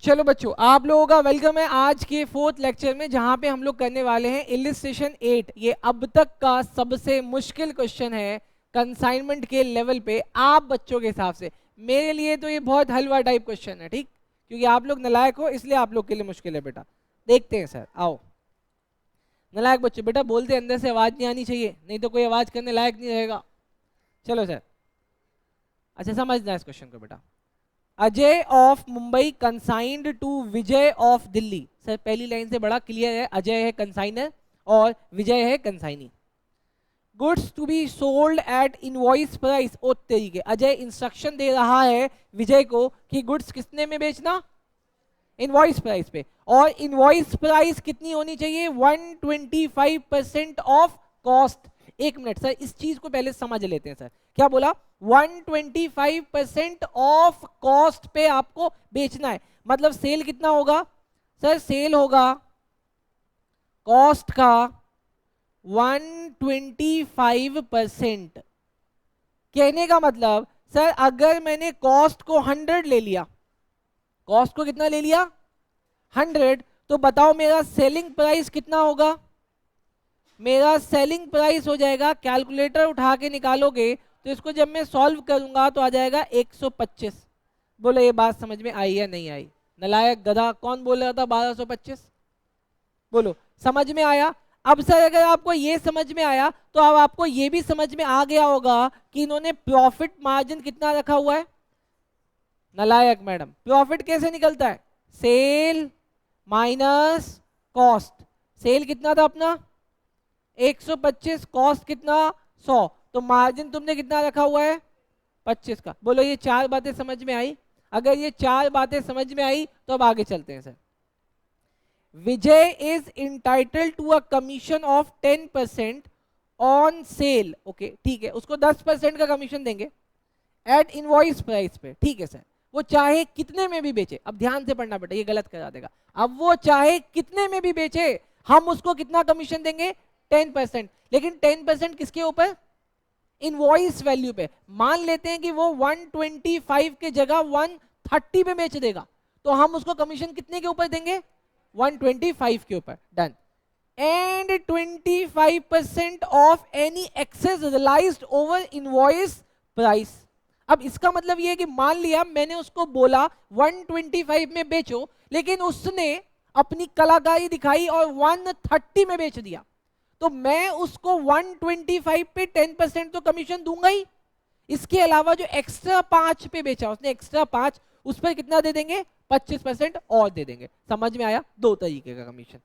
चलो बच्चों, आप लोगों का वेलकम है आज के फोर्थ लेक्चर में, जहां पे हम लोग करने वाले हैं इलिस्ट्रेशन 8। ये अब तक का सबसे मुश्किल क्वेश्चन है कंसाइनमेंट के लेवल पे आप बच्चों के हिसाब से। मेरे लिए तो ये बहुत हलवा टाइप क्वेश्चन है, ठीक, क्योंकि आप लोग नालायक हो इसलिए आप लोग के लिए मुश्किल है बेटा। देखते हैं सर, आओ। नालायक बच्चों, बेटा बोलते अंदर से आवाज नहीं आनी चाहिए, नहीं तो कोई आवाज करने लायक नहीं रहेगा। चलो सर, अच्छा समझना इस क्वेश्चन को बेटा। Ajay of Mumbai consigned to Vijay of Delhi. Sir पहली लाइन से बड़ा क्लियर है, अजय है कंसाइनर और विजय है consignee. Goods to be sold at invoice price. ओ तरीके, अजय इंस्ट्रक्शन दे रहा है विजय को कि गुड्स कितने में बेचना, इनवॉइस प्राइस पे। और इनवॉइस प्राइस कितनी होनी चाहिए, 125% ऑफ कॉस्ट। एक मिनट सर, इस चीज को पहले समझ लेते हैं सर। क्या बोला, 125% ऑफ कॉस्ट पे आपको बेचना है, मतलब सेल कितना होगा सर, सेल होगा कॉस्ट का 125%। कहने का मतलब सर, अगर मैंने कॉस्ट को 100 ले लिया, कॉस्ट को कितना ले लिया 100, तो बताओ मेरा सेलिंग प्राइस कितना होगा। मेरा सेलिंग प्राइस हो जाएगा, कैलकुलेटर उठा के निकालोगे तो इसको जब मैं सॉल्व करूंगा तो आ जाएगा 125। बोलो ये बात समझ में आई या नहीं आई। नलायक गधा कौन बोल रहा था 1225, बोलो समझ में आया। अब सर अगर आपको ये समझ में आया तो अब आपको ये भी समझ में आ गया होगा कि इन्होंने प्रॉफिट मार्जिन कितना रखा हुआ है। नलायक मैडम, प्रॉफिट कैसे निकलता है, सेल माइनस कॉस्ट। सेल कितना था अपना 125, कॉस्ट कितना 100, तो मार्जिन तुमने कितना रखा हुआ है 25 का। बोलो ये चार बातें समझ में आई। अगर ये चार बातें समझ में आई तो अब आगे चलते हैं sir. Vijay is entitled to a commission of 10% on sale. Okay ठीक है, उसको 10% का कमीशन देंगे एट इनवॉइस प्राइस पे। ठीक है सर, वो चाहे कितने में भी बेचे, अब ध्यान से पढ़ना बेटा, ये गलत करा देगा। अब वो चाहे कितने में भी बेचे, हम उसको कितना कमीशन देंगे 10%। लेकिन 10% किसके ऊपर, इनवॉइस वैल्यू पे। मान लेते हैं कि वो 125 के जगह 130 पे बेच देगा, तो हम उसको कमीशन कितने के ऊपर देंगे 125 के ऊपर। Done. And 25% of any excess realised over invoice price. अब इसका मतलब ये है कि मान लिया मैंने उसको बोला 125 में बेचो, लेकिन उसने अपनी कलाकारी दिखाई और 130 में बेच दिया, तो मैं उसको 125 पे 10% तो कमीशन दूंगा ही। इसके अलावा जो एक्स्ट्रा 5 पे बेचा उसने, एक्स्ट्रा 5, उस पर कितना दे देंगे 25% और दे देंगे। समझ में आया, दो तरीके का कमीशन।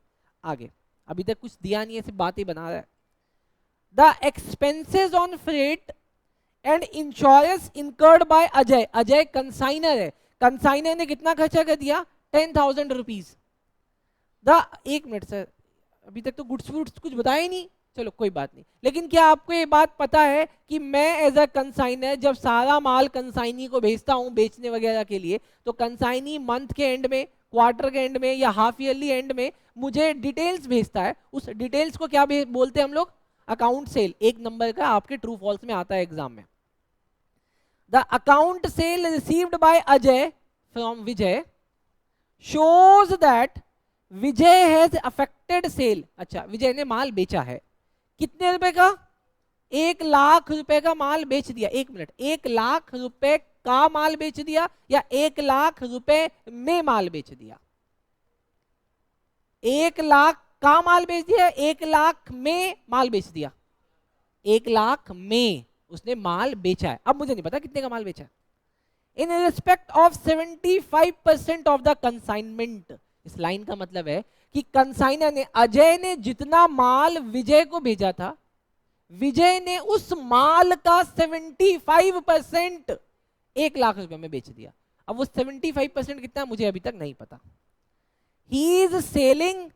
आगे अभी तक कुछ दिया नहीं है, सिर्फ बात ही बना रहा है। The expenses on freight and insurance incurred by Ajay. Ajay consignor है, कंसाइनर ने कितना खर्चा कर दिया 10,000 रुपीज। द, एक मिनट सर, अभी तक तो गुड्स वुड्स कुछ बताया ही नहीं। चलो कोई बात नहीं, लेकिन क्या आपको ये बात पता है कि मैं एज अ कंसाइनर जब सारा माल कंसाइनी को भेजता हूं बेचने वगैरह के लिए, तो कंसाइनी मंथ के एंड में, क्वार्टर के एंड में या हाफ ईयरली एंड में मुझे डिटेल्स भेजता है। उस डिटेल्स को क्या बोलते हैं हम लोग, अकाउंट सेल। एक नंबर का आपके ट्रू फॉल्स में आता है एग्जाम में। The account sale received by Ajay from Vijay shows that Vijay has affected sale. अच्छा, विजय ने माल बेचा है कितने रुपए का, 1 लाख रुपए का माल बेच दिया। एक मिनट, 1 लाख रुपए का माल बेच दिया या 1 लाख रुपए में माल बेच दिया। 1 लाख का माल बेच दिया, 1 लाख में माल बेच दिया। 1 लाख में उसने माल बेचा है। अब मुझे नहीं पता कितने का माल बेचा है। In respect of 75% of the consignment. इस लाइन का मतलब है कि कंसाइनर ने, अजय ने जितना माल विजय को भेजा था, विजय ने उस माल का 75% 1 लाख रुपए में बेच दिया। अब वो 75% कितना मुझे अभी तक नहीं पता। He is selling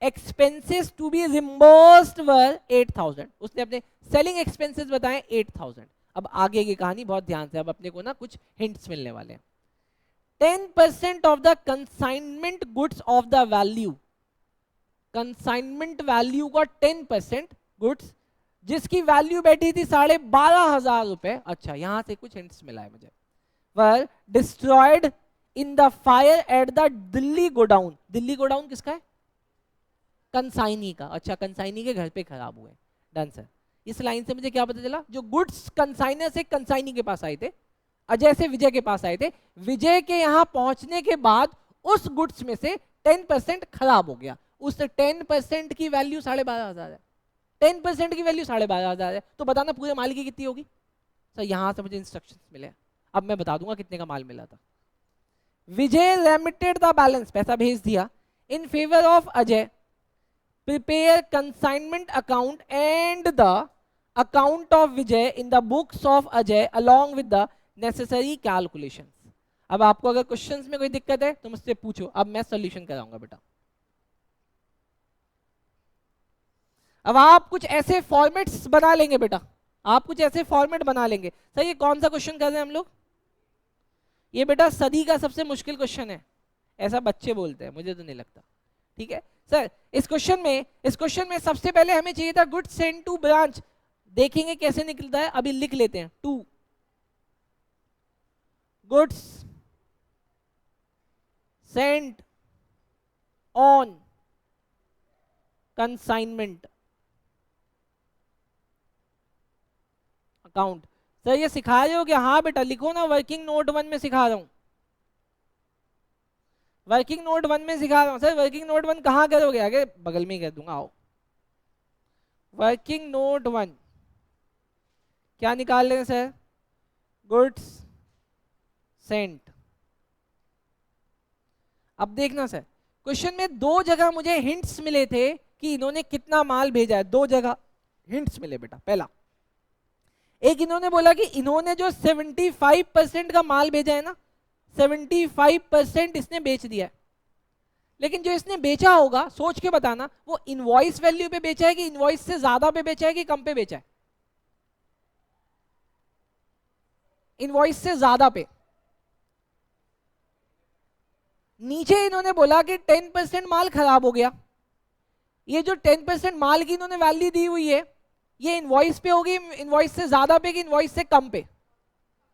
expenses to be reimbursed were 8,000। उसने अपने सेलिंग एक्सपेंसेस बताए 8,000। अब आगे की कहानी बहुत ध्यान से, अब अपने को ना कुछ हिंट्स मिलने वाले हैं। 10% of the consignment goods of the value. Consignment value का 10% गुड्स जिसकी वैल्यू बैठी थी 12,500 रुपए। अच्छा, यहां से कुछ हिंट्स मिला है मुझे। Were destroyed in the fire at the Delhi godown. Delhi godown किसका है? कंसाइनी का। अच्छा, कंसाइनी के घर पे खराब हुए। Done sir. इस लाइन से मुझे क्या पता चला? जो गुड्स कंसाइनर से कंसाइनी के पास आए थे, अजय से विजय के पास आए थे, विजय के यहाँ पहुंचने के बाद उस गुड्स में से 10% खराब हो गया। उस 10% की वैल्यू 12,500 है। 10% की वैल्यू 12,500 है, तो बताना पूरे माल की कितनी होगी? सर यहां से मुझे इंस्ट्रक्शंस मिले, अब मैं बता दूंगा कितने का माल मिला था। विजय रेमिटेड द बैलेंस, पैसा भेज दिया, in favour of Ajay, prepare consignment account and the account of Vijay in the books of Ajay along with the necessary calculations. अब आपको अगर क्वेश्चंस में कोई दिक्कत है तो मुझसे पूछो, अब मैं सॉल्यूशन कराऊंगा बेटा। अब आप कुछ ऐसे फॉर्मेट्स बना लेंगे बेटा, आप कुछ ऐसे फॉर्मेट बना लेंगे। सर ये कौन सा क्वेश्चन कर रहे हैं हम लोग? ये बेटा सदी का सबसे मुश्किल क्वेश्चन है, ऐसा बच्चे बोलते हैं, मुझे तो नहीं लगता। ठीक है सर, इस क्वेश्चन में सबसे पहले हमें चाहिए था गुड्स सेंट टू ब्रांच। देखेंगे कैसे निकलता है, अभी लिख लेते हैं। To goods sent on consignment account. Sir ये सिखा रहे हो क्या? हाँ बेटा लिखो ना, वर्किंग नोट 1 में सिखा रहा हूं, वर्किंग नोट 1 में सिखा रहा हूं। सर वर्किंग नोट 1 कहाँ करोगे? आगे बगल में ही कर दूंगा, आओ। वर्किंग नोट 1 क्या निकाल रहे हैं सर? Goods Saint. अब देखना सर, क्वेश्चन में दो जगह मुझे हिंट्स मिले थे कि इन्होंने कितना माल भेजा है। दो जगह हिंट्स मिले बेटा। पहला, एक इन्होंने बोला कि इन्होंने जो 75% का माल भेजा है ना, 75% इसने बेच दिया है। लेकिन जो इसने बेचा होगा, सोच के बताना, वो इनवॉइस वैल्यू पे बेचा है कि इनवॉइस से ज्यादा पे बेचा है कि कम पे बेचा है? इनवॉइस से ज्यादा पे। नीचे इन्होंने बोला कि 10% माल खराब हो गया। ये जो 10% माल की इन्होंने वैल्यू दी हुई है, ये इनवॉइस पे होगी, इनवॉइस से ज्यादा पे कि इनवॉइस से कम पे?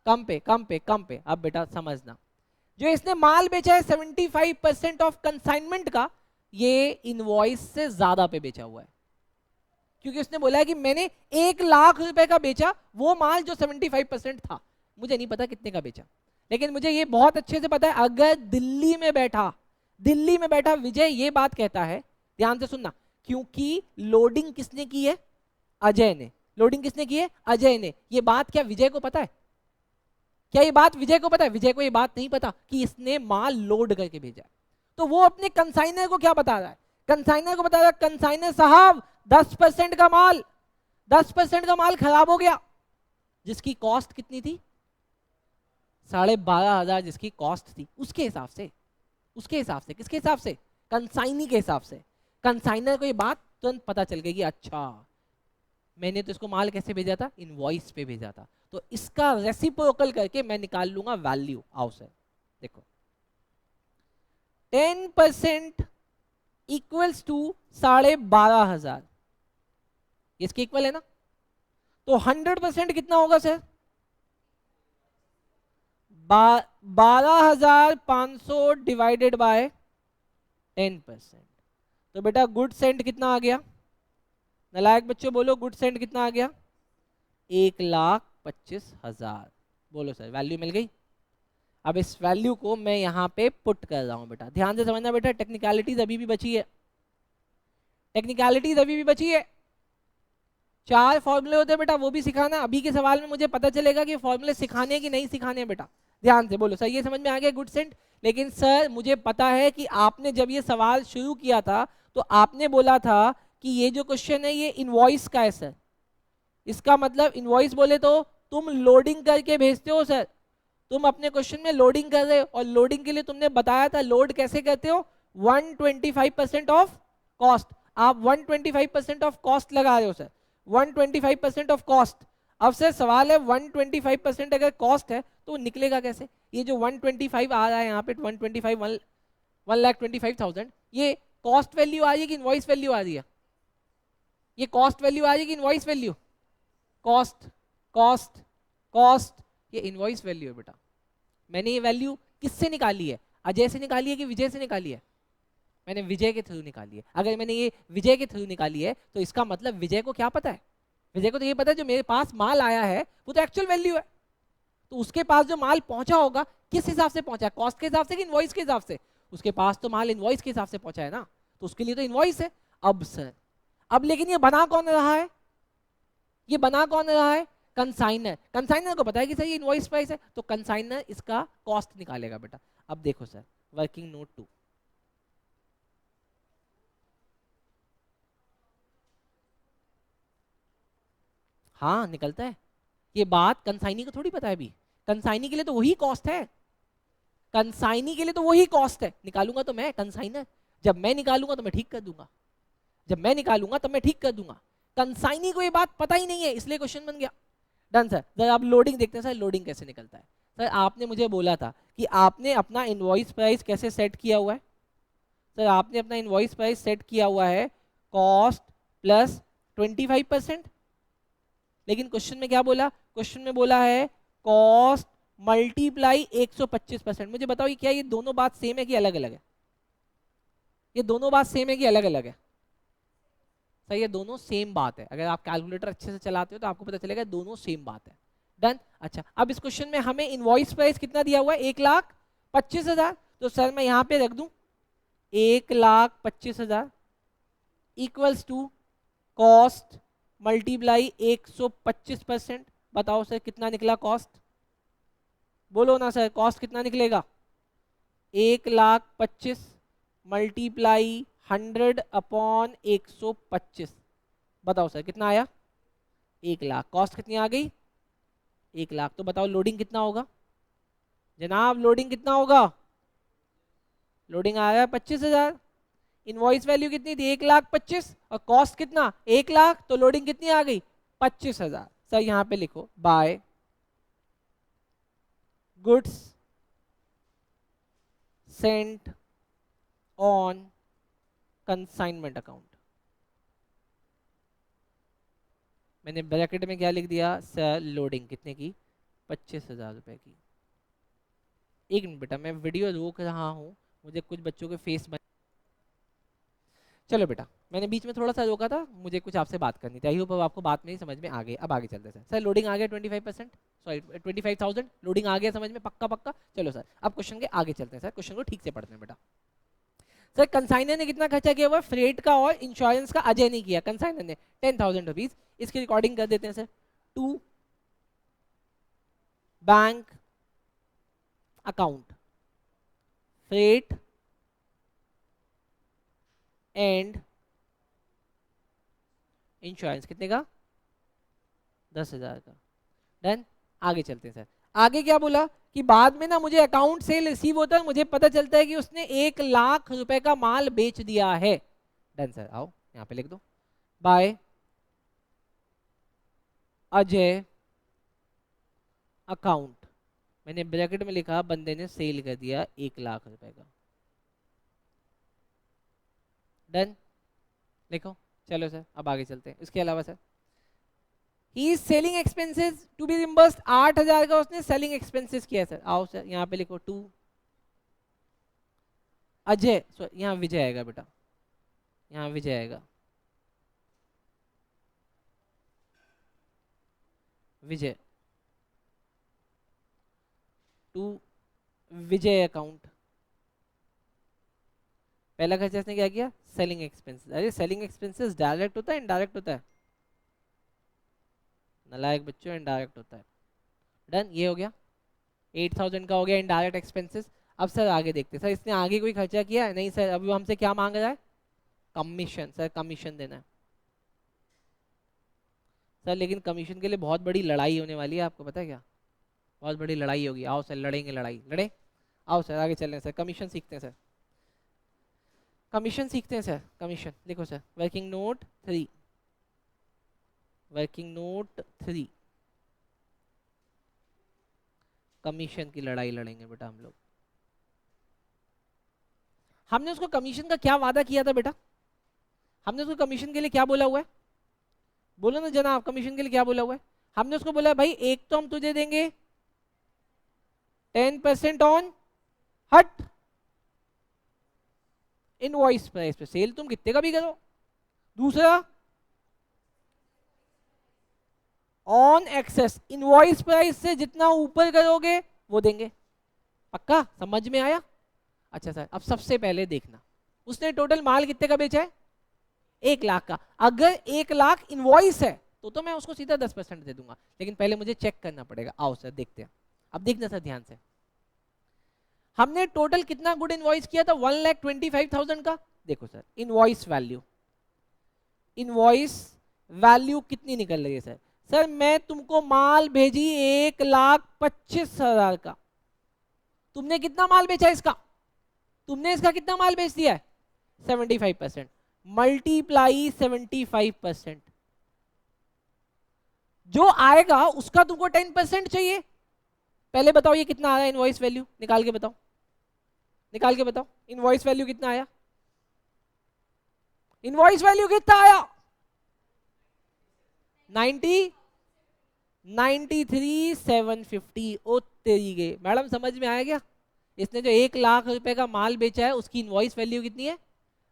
कम पे, कम पे, कम पे। अब बेटा समझना, जो इसने माल बेचा है 75% ऑफ कंसाइनमेंट का, ये इनवॉइस से ज्यादा पे बेचा हुआ है। क्योंकि उसने बोला है कि मैंने 1,00,000 रुपए का बेचा वो माल जो 75% था। मुझे नहीं पता कितने का बेचा, लेकिन मुझे ये बहुत अच्छे से पता है, अगर दिल्ली में बैठा विजय ये बात कहता है, ध्यान से सुनना, क्योंकि लोडिंग किसने की है? अजय ने। लोडिंग किसने की है? अजय ने। ये बात क्या विजय को पता है? क्या ये बात विजय को पता है? विजय को ये बात नहीं पता कि इसने माल लोड करके भेजा है। तो वो अपने कंसाइनर को क्या बता रहा है? कंसाइनर को बता रहा है, कंसाइनर साहब 10% का माल, 10% का माल खराब हो गया, जिसकी कॉस्ट कितनी थी? 12,500 जिसकी कॉस्ट थी, उसके हिसाब से किसके हिसाब से? कंसाइनी के हिसाब से। कंसाइनर को ये बात तुरंत पता चल गई कि अच्छा, मैंने तो इसको माल कैसे भेजा था? इनवॉइस पे भेजा था। तो इसका रेसिप्रोकल करके मैं निकाल लूंगा वैल्यू। आओ सर देखो, 10% इक्वल्स टू 12,500, इसके इक्वल है ना? तो 100% कितना होगा सर? 12,500 divided by 10%। तो बेटा गुड सेंट कितना आ गया? नालायक बच्चों बोलो, गुड सेंट कितना आ गया? 1,25,000। बोलो सर, वैल्यू मिल गई। अब इस वैल्यू को मैं यहां पे पुट कर रहा हूं बेटा, ध्यान से समझना बेटा, टेक्निकलिटीज अभी भी बची है, टेक्निकलिटीज अभी भी बची है। 4 फॉर्मूले होते हैं बेटा, वो भी सिखाना। अभी के सवाल में मुझे पता चलेगा कि फॉर्मूले सिखाने कि नहीं सिखाने बेटा। ध्यान से बोलो सर, ये समझ में आ गया गुड सेंट? लेकिन सर मुझे पता है कि आपने जब ये सवाल शुरू किया था तो आपने बोला था कि ये जो क्वेश्चन है ये इनवॉइस का है सर। इसका मतलब इनवॉइस बोले तो तुम लोडिंग करके भेजते हो सर, तुम अपने क्वेश्चन में लोडिंग कर रहे हो, और लोडिंग के लिए तुमने बताया था लोड कैसे करते हो? 125% ऑफ कॉस्ट। आप 125% ऑफ कॉस्ट लगा रहे हो सर, 125% ऑफ कॉस्ट। अब सर सवाल है 125% अगर कॉस्ट है तो निकलेगा कैसे? ये जो 125 आ रहा है यहाँ पे 125 1,25,000, ये कॉस्ट वैल्यू आ रही है कि इनवॉइस वैल्यू आ रही है? ये कॉस्ट वैल्यू आ रही है कि invoice value? Cost, cost, cost, ये इनवॉइस वैल्यू है बेटा। मैंने ये वैल्यू किससे निकाली है? अजय से निकाली है कि विजय से निकाली है? मैंने विजय के थ्रू निकाली है। अगर मैंने ये विजय के थ्रू निकाली है तो इसका मतलब विजय को क्या पता है? विजय को तो ये पता है जो मेरे पास माल आया है वो तो एक्चुअल वैल्यू है, तो उसके पास जो माल पहुंचा होगा किस हिसाब से पहुंचा है? कॉस्ट के हिसाब से कि इनवॉइस के हिसाब से? उसके पास तो माल इनवॉइस के हिसाब से पहुंचा है ना, तो उसके लिए तो इनवॉइस है। अब सर, अब लेकिन ये बना कौन रहा है? ये बना कौन रहा है? कंसाइनर। कंसाइनर को पता है कि सर ये इनवॉइस प्राइस है, तो कंसाइनर इसका कॉस्ट निकालेगा बेटा। अब देखो सर, वर्किंग नोट 2, हाँ निकलता है। ये बात कंसाइनी को थोड़ी पता है अभी। कंसाइनी के लिए तो वही कॉस्ट है, कंसाइनी के लिए तो वही कॉस्ट है। निकालूंगा तो मैं कंसाइनर, जब मैं निकालूंगा तो मैं ठीक कर दूंगा, जब मैं निकालूंगा तब मैं ठीक कर दूंगा। कंसाइनी को ये बात पता ही नहीं है, इसलिए क्वेश्चन बन गया। Done sir. जरा आप लोडिंग देखते हैं सर, लोडिंग कैसे निकलता है। सर आपने मुझे बोला था कि आपने अपना इनवॉइस प्राइस कैसे सेट किया हुआ है? सर आपने अपना इनवॉइस प्राइस सेट किया हुआ है कॉस्ट प्लस 25%। लेकिन क्वेश्चन में क्या बोला? क्वेश्चन में बोला है कॉस्ट मल्टीप्लाई 125%। मुझे बताओ ये क्या, ये दोनों बात सेम है कि अलग अलग है? ये दोनों बात सेम है कि अलग अलग है? सर ये दोनों सेम बात है। अगर आप कैलकुलेटर अच्छे से चलाते हो तो आपको पता चलेगा दोनों सेम बात है। डन। अच्छा, अब इस क्वेश्चन में हमें इनवॉइस प्राइस कितना दिया हुआ है? 1,25,000। तो सर मैं यहां पे रख दूं 1,25,000 इक्वल्स टू कॉस्ट मल्टीप्लाई 125%। बताओ सर कितना निकला कॉस्ट? बोलो ना सर, कॉस्ट कितना निकलेगा? 1,25,000 मल्टीप्लाई 100/125। बताओ सर कितना आया? 1,00,000। कॉस्ट कितनी आ गई? 1,00,000। तो बताओ लोडिंग कितना होगा जनाब? लोडिंग कितना होगा? लोडिंग आया 25,000। इनवॉइस वैल्यू कितनी थी? 1,25,000 और कॉस्ट कितना? 1,00,000। तो लोडिंग कितनी आ गई? 25,000। सर यहां पे लिखो by goods sent on consignment account. मैंने ब्रैकेट में क्या लिख दिया सर? लोडिंग कितने की? 25,000 रुपए की। एक मिनट बेटा, मैं वीडियो रोक रहा हूँ, मुझे कुछ बच्चों के फेस बन... चलो बेटा, मैंने बीच में थोड़ा सा रोका था, मुझे कुछ आपसे बात करनी थी। आई होप आपको बात नहीं समझ में आ गई। अब आगे चलते हैं सर। लोडिंग आ गया 25%, सॉरी 25,000 लोडिंग आ गया समझ में? पक्का पक्का। चलो सर अब क्वेश्चन के आगे चलते हैं सर, क्वेश्चन को ठीक से पढ़ते हैं बेटा। सर कंसाइनर ने कितना खर्चा किया हुआ? फ्रेट का और इंश्योरेंस का अजय नहीं किया, कंसाइनर ने 10,000 रुपीज। इसकी रिकॉर्डिंग कर देते हैं sir. To bank account freight and insurance कितने का? 10,000 का। डन। आगे चलते हैं सर। आगे क्या बोला कि बाद में ना मुझे अकाउंट से रिसीव होता है, मुझे पता चलता है कि उसने 1,00,000 रुपए का माल बेच दिया है। Done sir. आओ यहां पे लिख दो बाय अजय अकाउंट। मैंने ब्रैकेट में लिखा बंदे ने सेल कर दिया 1,00,000 रुपए का। डन लिखो। चलो सर अब आगे चलते हैं। इसके अलावा सर ही selling expenses to be reimbursed, 8,000 का उसने सेलिंग एक्सपेंसेस किया सर। आओ सर यहाँ पे लिखो टू अजय, यहाँ विजय आएगा बेटा, यहाँ विजय आएगा, विजय टू विजय अकाउंट। पहला खर्चा इसने क्या किया? Selling expenses. अरे सेलिंग एक्सपेंसेस डायरेक्ट होता है इनडायरेक्ट होता है? नालायक बच्चों, इनडायरेक्ट होता है। डन, ये हो गया 8,000 का हो गया इनडायरेक्ट एक्सपेंसेस। अब सर आगे देखते हैं। सर इसने आगे कोई खर्चा किया है? नहीं सर। अभी वो हमसे क्या मांग रहा है? कमीशन। सर कमीशन देना है सर, लेकिन कमीशन के लिए बहुत बड़ी लड़ाई होने वाली है, आपको पता है क्या? बहुत बड़ी लड़ाई होगी। आओ सर लड़ेंगे, लड़ाई लड़े। आओ सर आगे चल रहे हैं सर, कमीशन सीखते हैं सर, कमीशन सीखते हैं सर। कमीशन लिखो sir, working note 3, working note 3, commission की लड़ाई लड़ेंगे बेटा हम लोग। हमने उसको कमीशन का क्या वादा किया था बेटा? हमने उसको कमीशन के लिए क्या बोला हुआ है? बोलो ना जनाब, कमीशन के लिए क्या बोला हुआ है? हमने उसको बोला भाई एक तो हम तुझे देंगे 10% ऑन हट, इनवॉइस प्राइस पे सेल तुम कितने का भी करो। दूसरा ऑन एक्सेस, इनवॉइस प्राइस से जितना ऊपर करोगे वो देंगे। पक्का समझ में आया? अच्छा सर, अब सबसे पहले देखना उसने टोटल माल कितने का बेचा है? 1 लाख का। अगर 1 लाख इनवॉइस है तो मैं उसको सीधा 10% दे दूंगा, लेकिन पहले मुझे चेक करना पड़ेगा। आओ सर देखते हैं। अब देखना सर ध्यान से, हमने टोटल कितना गुड इनवॉइस किया था? 1,25,000 का। देखो sir invoice value, invoice value कितनी निकल रही है सर? सर मैं तुमको माल भेजी 1,25,000 का, तुमने कितना माल बेचा इसका? तुमने इसका कितना माल बेच दिया है? 75%। मल्टीप्लाई 75%, जो आएगा उसका तुमको 10% चाहिए। पहले बताओ ये कितना आया इनवॉइस वैल्यू? निकाल के बताओ, निकाल के बताओ इनवॉइस वैल्यू कितना आया? इनवॉइस वैल्यू कितना आया? 93,750। ओ तेरी गए, मैडम समझ में आया क्या? इसने जो 1 लाख रुपए का माल बेचा है उसकी इनवॉइस वैल्यू कितनी है?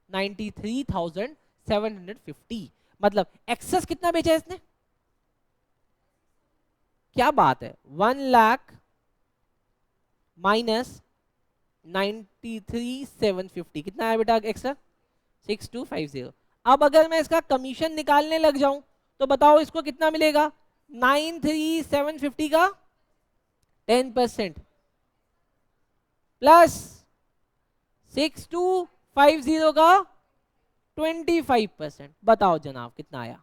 93,750। मतलब एक्सेस कितना बेचा है इसने? क्या बात है, 1 लाख माइनस 93,750 कितना है बेटा एक्स्ट्रा? 6250। अब अगर मैं इसका कमीशन निकालने लग जाऊं तो बताओ इसको कितना मिलेगा? 93,750 का 10% प्लस 6250 का 25%। बताओ जनाब कितना आया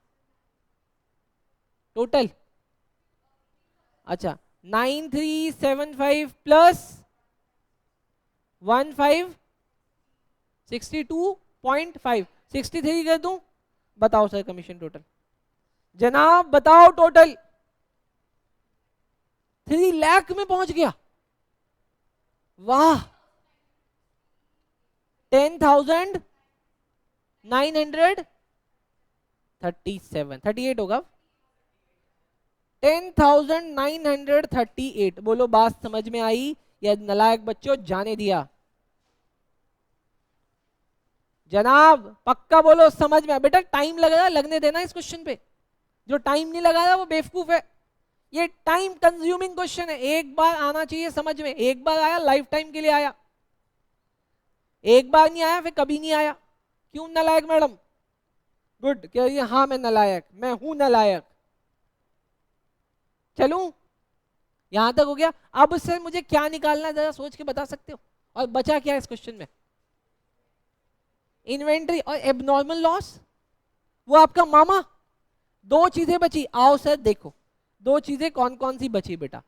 टोटल? अच्छा 9375 प्लस 15 62.5, 63 कर दूं? बताओ सर कमीशन टोटल, जनाब बताओ टोटल। 3 लाख में पहुंच गया, वाह। 10,937, 38 होगा। 10,938। बोलो बात समझ में आई या नलायक बच्चों जाने दिया? जनाब पक्का बोलो समझ में? बेटा टाइम लग रहा है, लगने देना इस क्वेश्चन पे। जो टाइम नहीं लगा रहा वो बेवकूफ है। ये टाइम कंज्यूमिंग क्वेश्चन है, एक बार आना चाहिए समझ में। एक बार आया लाइफ टाइम के लिए आया, एक बार नहीं आया फिर कभी नहीं आया। क्यों नालायक मैडम? गुड कह रही है, हाँ मैं नालायक, मैं हूं नालायक। चलूं? यहां तक हो गया। अब से मुझे क्या निकालना है जरा सोच के बता सकते हो? और बचा क्या है इस क्वेश्चन में? इन्वेंट्री और एबनॉर्मल लॉस, वो आपका मामा। दो चीजें बची। आओ सर देखो दो चीजें कौन कौन सी बची बेटा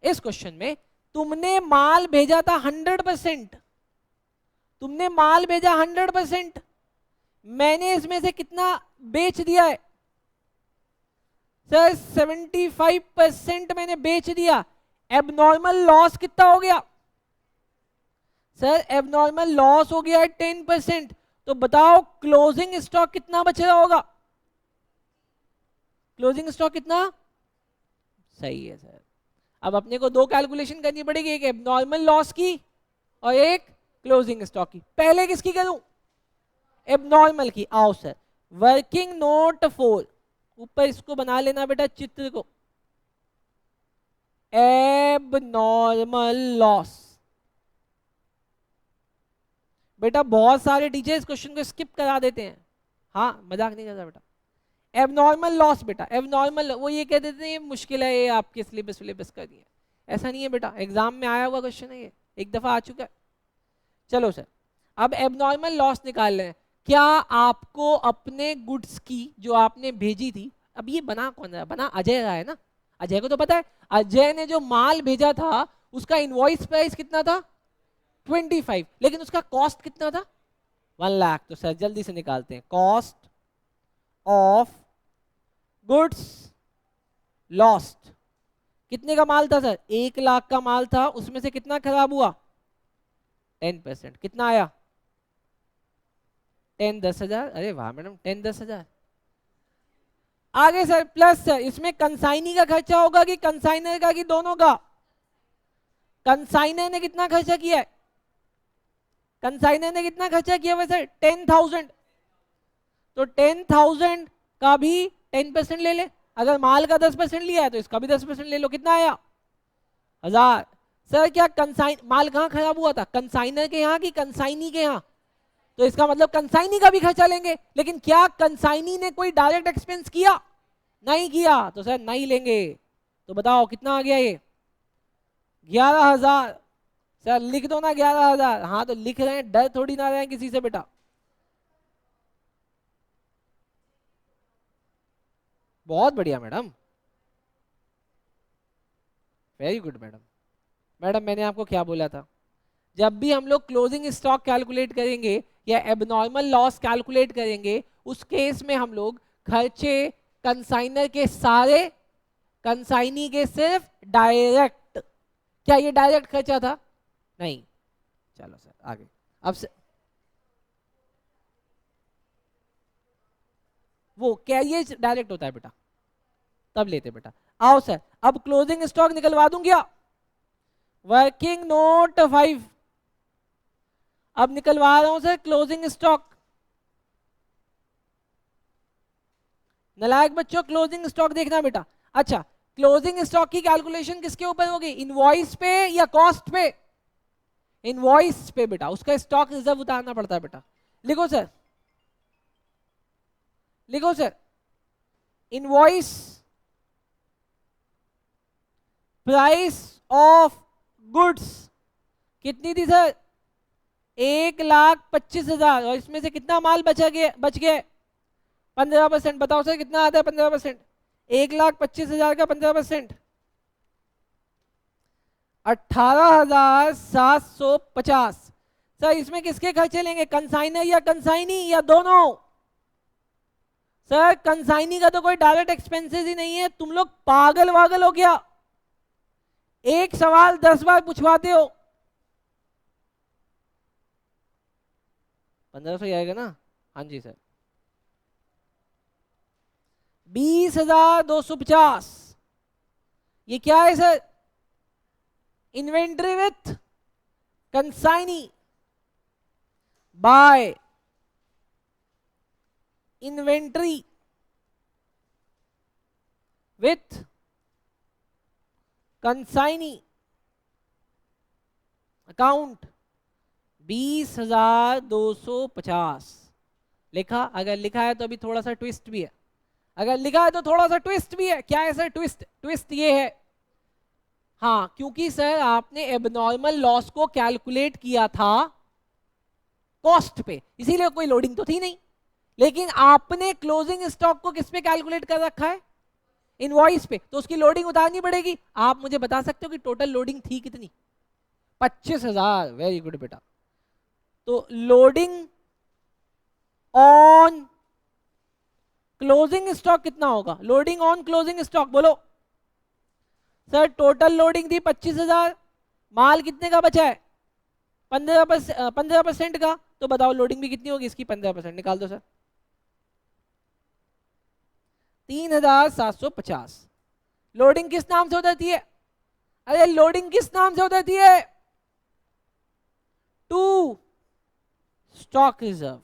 इस क्वेश्चन में। तुमने माल भेजा था 100%, तुमने माल भेजा 100%, मैंने इसमें से कितना बेच दिया है? सर 75% मैंने बेच दिया। एबनॉर्मल लॉस कितना हो गया? सर एबनॉर्मल लॉस हो गया है 10%। तो बताओ क्लोजिंग स्टॉक कितना बच रहा होगा? क्लोजिंग स्टॉक कितना? सही है सर। अब अपने को दो कैलकुलेशन करनी पड़ेगी, एक एबनॉर्मल लॉस की और एक क्लोजिंग स्टॉक की। पहले किसकी करूं? एबनॉर्मल की। आओ सर वर्किंग नोट 4, ऊपर इसको बना लेना बेटा चित्र को। Abnormal loss. बेटा बहुत सारे टीचर इस क्वेश्चन को स्किप करा देते हैं। हाँ मजाक नहीं करता बेटा। एबनॉर्मल लॉस बेटा, एबनॉर्मल वो ये कह देते हैं ये मुश्किल है, ये आपके सिलेबस का नहीं है। ऐसा नहीं है बेटा, एग्जाम में आया हुआ क्वेश्चन है, ये एक दफा आ चुका है। चलो सर अब एबनॉर्मल लॉस निकाल लें। क्या आपको अपने गुड्स की जो आपने भेजी थी, अब ये बना कौन रहा है? बना अजय रहा है ना। अजय को तो पता है, अजय ने जो माल भेजा था उसका इनवॉइस प्राइस कितना था? 25, लेकिन उसका कॉस्ट कितना था? 1 लाख। तो सर जल्दी से निकालते हैं। कॉस्ट ऑफ गुड्स लॉस्ट कितने का माल था सर? 1 लाख का माल था, उसमें से कितना खराब हुआ? 10%। कितना आया? 10,10,000। अरे वाह मैडम 10,10,000। आगे सर प्लस सर इसमें कंसाइनी का खर्चा होगा कि कंसाइनर का, कि दोनों का? कंसाइनर ने कितना खर्चा किया है? कंसाइनर ने कितना खर्चा किया वैसे 10,000, तो 10,000 का भी 10% ले ले। अगर माल का 10% लिया है तो इसका भी 10% ले लो, कितना आया 1,000। सर क्या कंसाइन माल कहाँ खराब हुआ था, कंसाइनर के यहाँ कि कंसाइनी के यहाँ, तो इसका मतलब कंसाइनी का भी खर्चा लेंगे। लेकिन क्या कंसाइनी ने कोई डायरेक्ट एक्सपेंस किया, नहीं किया, तो सर नहीं लेंगे। तो बताओ कितना आ गया ये 11,000। सर लिख दो ना 11,000, हाँ तो लिख रहे हैं, डर थोड़ी ना रहे हैं किसी से बेटा। बहुत बढ़िया madam, very good madam. Madam मैंने आपको क्या बोला था, जब भी हम लोग क्लोजिंग स्टॉक कैलकुलेट करेंगे या एबनॉर्मल लॉस कैलकुलेट करेंगे, उस केस में हम लोग खर्चे कंसाइनर के सारे, कंसाइनी के सिर्फ डायरेक्ट। क्या ये डायरेक्ट खर्चा था, नहीं। चलो सर आगे। अब से, वो कैरियर डायरेक्ट होता है बेटा, तब लेते बेटा। आओ सर अब क्लोजिंग स्टॉक निकलवा दूं क्या, वर्किंग नोट 5 अब निकलवा रहा हूं सर क्लोजिंग स्टॉक। नलायक बच्चों क्लोजिंग स्टॉक देखना बेटा। अच्छा क्लोजिंग स्टॉक की कैलकुलेशन किसके ऊपर होगी, इनवॉइस पे या कॉस्ट पे, इनवॉइस पे बेटा, उसका स्टॉक रिजर्व उतारना पड़ता है बेटा। लिखो सर, लिखो sir, invoice price of goods कितनी थी सर, 1,25,000, और इसमें से कितना माल बच गया 15%। बताओ सर कितना आता है 15%, 1,25,000 का 15%, 18,750। सर इसमें किसके खर्चे लेंगे, कंसाइनर या कंसाइनी या दोनों। सर कंसाइनी का तो कोई डायरेक्ट एक्सपेंसेस ही नहीं है, तुम लोग पागल वागल हो गया, एक सवाल 10 बार पूछवाते हो। 1500 ही आएगा ना, हाँ जी सर। 20,250 ये क्या है sir, inventory with consignee by inventory with consignee account 20,250 लिखा। अगर लिखा है तो अभी थोड़ा सा ट्विस्ट भी है, अगर लिखा है तो थोड़ा सा ट्विस्ट भी है। क्या है सर ट्विस्ट, ट्विस्ट ये है, हाँ क्योंकि सर आपने एबनॉर्मल लॉस को कैलकुलेट किया था कॉस्ट पे, इसीलिए कोई लोडिंग तो थी नहीं। लेकिन आपने क्लोजिंग स्टॉक को किस पे कैलकुलेट कर रखा है, इनवॉइस पे, तो उसकी लोडिंग उतारनी पड़ेगी। आप मुझे बता सकते हो कि टोटल लोडिंग थी कितनी, 25,000। वेरी गुड बेटा। तो लोडिंग ऑन क्लोजिंग स्टॉक कितना होगा, लोडिंग ऑन क्लोजिंग स्टॉक बोलो। सर टोटल लोडिंग थी 25,000, माल कितने का बचा है 15% का, तो बताओ लोडिंग भी कितनी होगी इसकी, 15% निकाल दो सर, 3,750। लोडिंग किस नाम से हो जाती है, अरे लोडिंग किस नाम से हो जाती है, to stock reserve,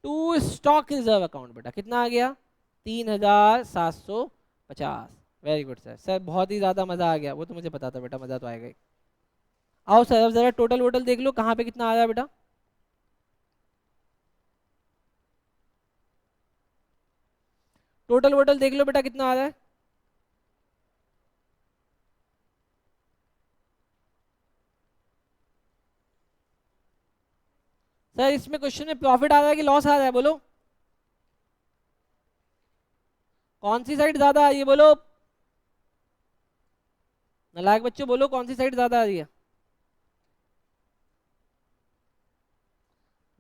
to stock reserve account. बेटा कितना आ गया 3,750। वेरी गुड सर, सर बहुत ही ज्यादा मजा आ गया, वो तो मुझे पता था बेटा, मजा तो आएगा ही। आओ सर अब जरा टोटल वोटल देख लो कहाँ पे कितना आ रहा है बेटा, टोटल वोटल देख लो बेटा कितना आ रहा है। सर इसमें क्वेश्चन में प्रॉफिट आ रहा है कि लॉस आ रहा है, बोलो कौन सी साइड ज्यादा आ रही है, बोलो नालायक बच्चों, बोलो कौन सी साइड ज्यादा आ रही है,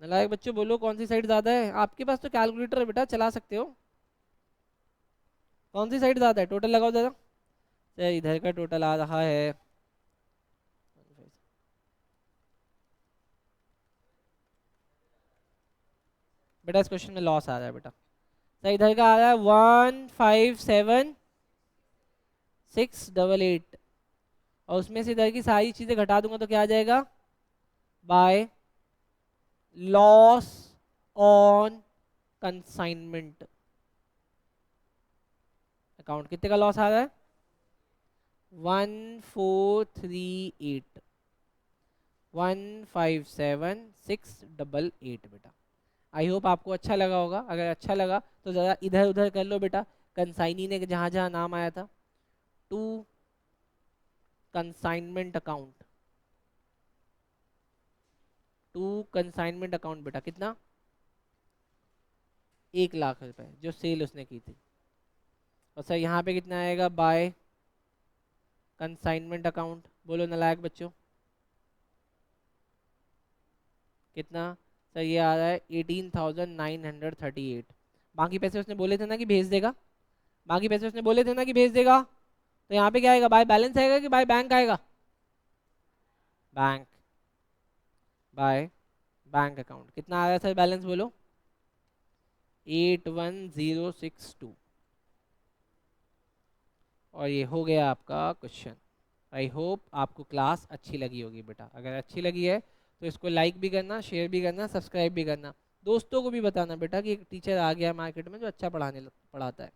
नालायक बच्चों बोलो कौन सी साइड ज्यादा है। आपके पास तो कैलकुलेटर है बेटा, चला सकते हो, कौन सी साइड ज्यादा है, टोटल लगाओ जरा। सर इधर का टोटल आ रहा है, बेटा इस क्वेश्चन में लॉस आ रहा है बेटा। सर इधर का आ रहा है 157,688, और उसमें से इधर की सारी चीजें घटा दूंगा तो क्या आ जाएगा, by loss on consignment account. कितने का लॉस आ रहा है, 1438, 157688 बेटा। आई होप आपको अच्छा लगा होगा। अगर अच्छा लगा तो ज़रा इधर उधर कर लो बेटा, कंसाइनी ने जहाँ जहाँ नाम आया था, to consignment account, to consignment account बेटा कितना, 1 लाख रुपए जो सेल उसने की थी। और सर यहाँ पे कितना आएगा, बाय कंसाइनमेंट अकाउंट, बोलो नलायक बच्चों कितना। सर ये आ रहा है 18,938। बाकी पैसे उसने बोले थे ना कि भेज देगा, बाकी पैसे उसने बोले थे ना कि भेज देगा। तो यहाँ पे क्या आएगा, बाय बैलेंस आएगा कि बाय बैंक आएगा, बैंक, बाय बैंक अकाउंट। कितना आ रहा है सर बैलेंस बोलो, 81062। और ये हो गया आपका क्वेश्चन। आई होप आपको क्लास अच्छी लगी होगी बेटा। अगर अच्छी लगी है तो इसको लाइक भी करना, शेयर भी करना, सब्सक्राइब भी करना, दोस्तों को भी बताना बेटा कि एक टीचर आ गया मार्केट में जो अच्छा पढ़ाता है।